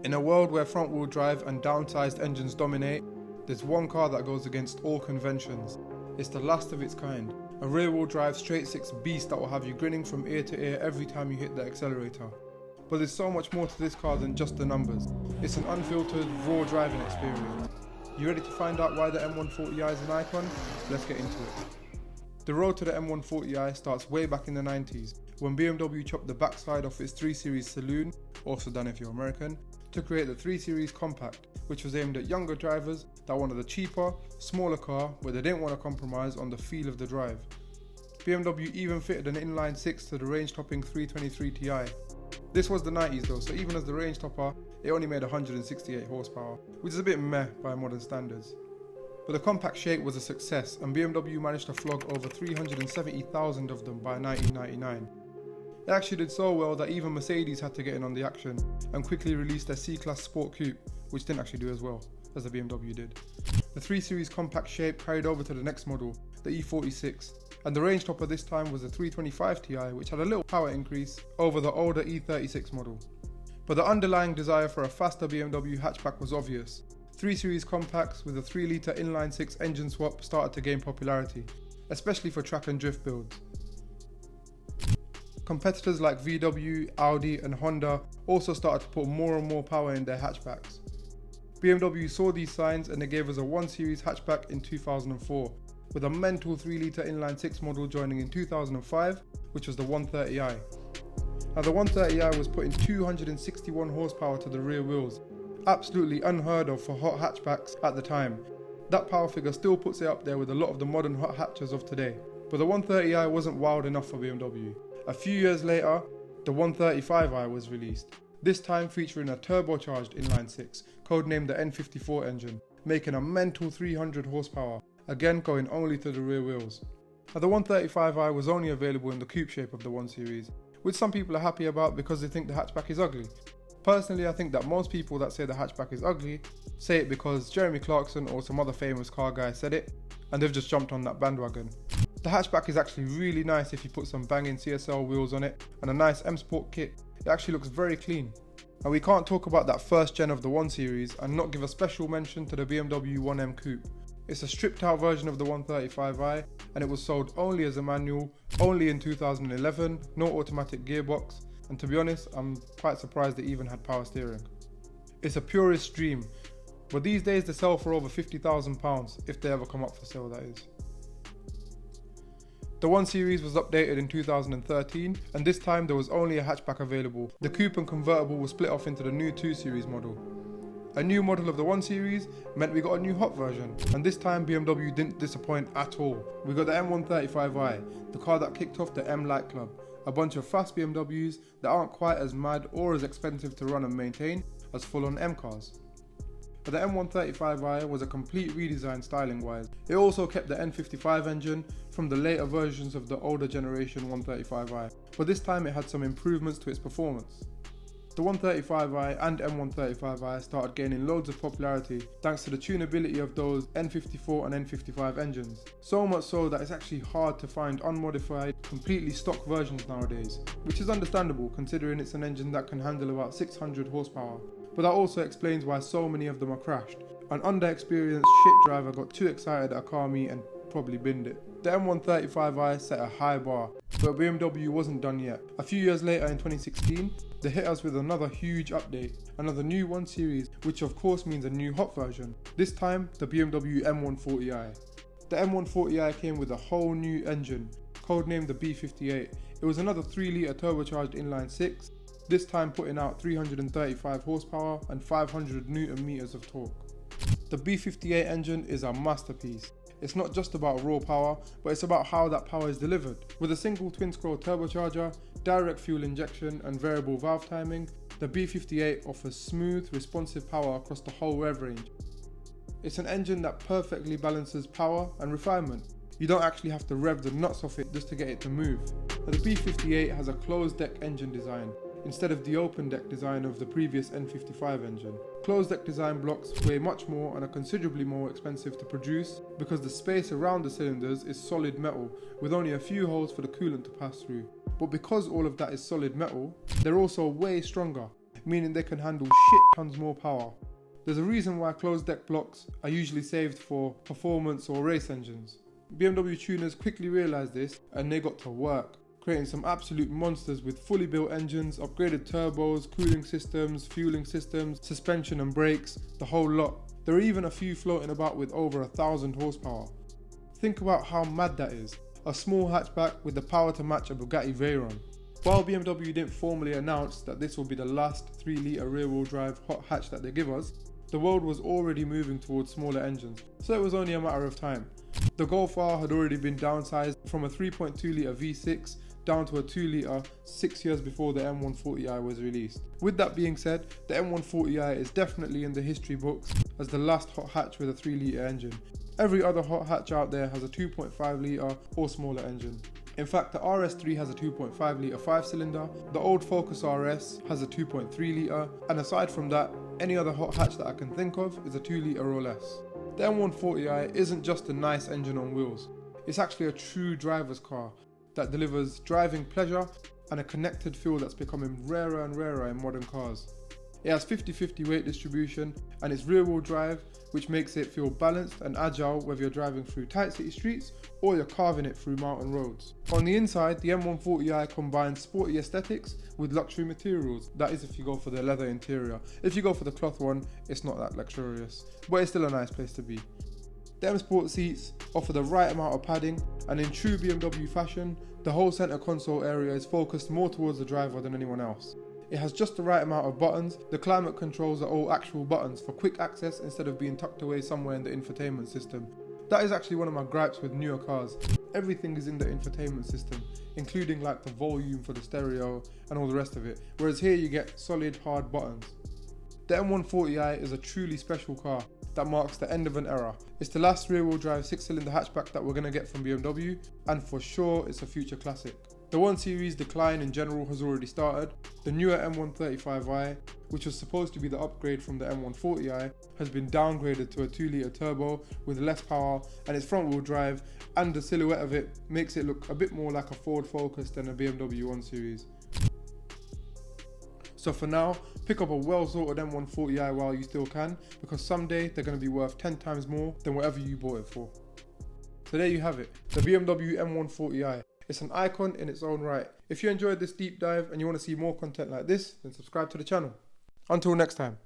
In a world where front-wheel drive and downsized engines dominate, there's one car that goes against all conventions. It's the last of its kind, a rear-wheel drive straight-six beast that will have you grinning from ear to ear every time you hit the accelerator. But there's so much more to this car than just the numbers. It's an unfiltered, raw driving experience. You ready to find out why the M140i is an icon? Let's get into it. The road to the M140i starts way back in the 90s, when BMW chopped the backside off its 3 Series saloon, also done if you're American, to create the 3 Series Compact, which was aimed at younger drivers that wanted a cheaper, smaller car, but they didn't want to compromise on the feel of the drive. BMW even fitted an inline 6 to the range-topping 323 Ti. This was the 90s though, so even as the range topper, it only made 168 horsepower, which is a bit meh by modern standards. But the compact shape was a success, and BMW managed to flog over 370,000 of them by 1999. It actually did so well that even Mercedes had to get in on the action and quickly released their C-Class Sport Coupe, which didn't actually do as well as the BMW did. The 3 Series compact shape carried over to the next model, the E46, and the range topper this time was the 325 Ti, which had a little power increase over the older E36 model. But the underlying desire for a faster BMW hatchback was obvious. 3 Series compacts with a 3-litre inline 6 engine swap started to gain popularity, especially for track and drift builds. Competitors like VW, Audi and Honda also started to put more and more power in their hatchbacks. BMW saw these signs and they gave us a 1 Series hatchback in 2004, with a mental 3-litre inline 6 model joining in 2005, which was the 130i. Now the 130i was putting 261 horsepower to the rear wheels, absolutely unheard of for hot hatchbacks at the time. That power figure still puts it up there with a lot of the modern hot hatches of today. But the 130i wasn't wild enough for BMW. A few years later, the 135i was released, this time featuring a turbocharged inline 6, codenamed the N54 engine, making a mental 300 horsepower, again going only to the rear wheels. Now the 135i was only available in the coupe shape of the 1 Series, which some people are happy about because they think the hatchback is ugly. Personally, I think that most people that say the hatchback is ugly say it because Jeremy Clarkson or some other famous car guy said it, and they've just jumped on that bandwagon. The hatchback is actually really nice if you put some banging CSL wheels on it and a nice M Sport kit. It actually looks very clean. And we can't talk about that first gen of the 1 Series and not give a special mention to the BMW 1M Coupe. It's a stripped out version of the 135i and it was sold only as a manual, only in 2011, no automatic gearbox, and to be honest, I'm quite surprised it even had power steering. It's a purist dream, but these days they sell for over £50,000, if they ever come up for sale that is. The 1 Series was updated in 2013, and this time there was only a hatchback available. The coupe and convertible was split off into the new 2 Series model. A new model of the 1 Series meant we got a new hot version, and this time BMW didn't disappoint at all. We got the M135i, the car that kicked off the M Light Club, a bunch of fast BMWs that aren't quite as mad or as expensive to run and maintain as full-on M cars. But the M135i was a complete redesign styling wise. It also kept the N55 engine from the later versions of the older generation 135i, but this time it had some improvements to its performance. The 135i and M135i started gaining loads of popularity thanks to the tunability of those N54 and N55 engines. So much so that it's actually hard to find unmodified, completely stock versions nowadays, which is understandable considering it's an engine that can handle about 600 horsepower. But that also explains why so many of them are crashed. An underexperienced shit driver got too excited at a car meet and probably binned it. The M135i set a high bar, but BMW wasn't done yet. A few years later in 2016, they hit us with another huge update, another new 1 Series, which of course means a new hot version. This time, the BMW M140i. The M140i came with a whole new engine, codenamed the B58. It was another 3-litre turbocharged inline 6, this time putting out 335 horsepower and 500 Newton meters of torque. The B58 engine is a masterpiece. It's not just about raw power, but it's about how that power is delivered. With a single twin-scroll turbocharger, direct fuel injection and variable valve timing, the B58 offers smooth, responsive power across the whole rev range. It's an engine that perfectly balances power and refinement. You don't actually have to rev the nuts off it just to get it to move. Now, the B58 has a closed deck engine design, instead of the open deck design of the previous N55 engine. Closed deck design blocks weigh much more and are considerably more expensive to produce because the space around the cylinders is solid metal with only a few holes for the coolant to pass through. But because all of that is solid metal, they're also way stronger. meaning they can handle shit tons more power. There's a reason why closed deck blocks are usually saved for performance or race engines. BMW tuners quickly realised this and they got to work, creating some absolute monsters with fully built engines, upgraded turbos, cooling systems, fueling systems, suspension and brakes, the whole lot. There are even a few floating about with over 1,000 horsepower. Think about how mad that is. A small hatchback with the power to match a Bugatti Veyron. While BMW didn't formally announce that this will be the last 3-litre rear-wheel drive hot hatch that they give us, the world was already moving towards smaller engines, so it was only a matter of time. The Golf R had already been downsized from a 3.2-litre V6 down to a 2-litre 6 years before the M140i was released. With that being said, the M140i is definitely in the history books as the last hot hatch with a 3-litre engine. Every other hot hatch out there has a 2.5-litre or smaller engine. In fact, the RS3 has a 2.5-litre 5-cylinder, the old Focus RS has a 2.3-litre, and aside from that, any other hot hatch that I can think of is a 2-litre or less. The M140i isn't just a nice engine on wheels, it's actually a true driver's car that delivers driving pleasure and a connected feel that's becoming rarer and rarer in modern cars. It has 50-50 weight distribution and it's rear-wheel drive, which makes it feel balanced and agile whether you're driving through tight city streets or you're carving it through mountain roads. On the inside, the M140i combines sporty aesthetics with luxury materials. That is if you go for the leather interior. If you go for the cloth one, it's not that luxurious, but it's still a nice place to be. The M Sport seats offer the right amount of padding, and in true BMW fashion, the whole centre console area is focused more towards the driver than anyone else. It has just the right amount of buttons. The climate controls are all actual buttons for quick access instead of being tucked away somewhere in the infotainment system. That is actually one of my gripes with newer cars. Everything is in the infotainment system, including like the volume for the stereo and all the rest of it, whereas here you get solid hard buttons. The M140i is a truly special car that marks the end of an era. It's the last rear-wheel drive 6-cylinder hatchback that we're going to get from BMW, and for sure it's a future classic. The 1 Series decline in general has already started. The newer M135i, which was supposed to be the upgrade from the M140i, has been downgraded to a 2-litre turbo with less power, and its front-wheel drive and the silhouette of it makes it look a bit more like a Ford Focus than a BMW 1 Series. So for now, pick up a well-sorted M140i while you still can, because someday they're going to be worth 10 times more than whatever you bought it for. So there you have it, the BMW M140i. It's an icon in its own right. If you enjoyed this deep dive and you want to see more content like this, then subscribe to the channel. Until next time.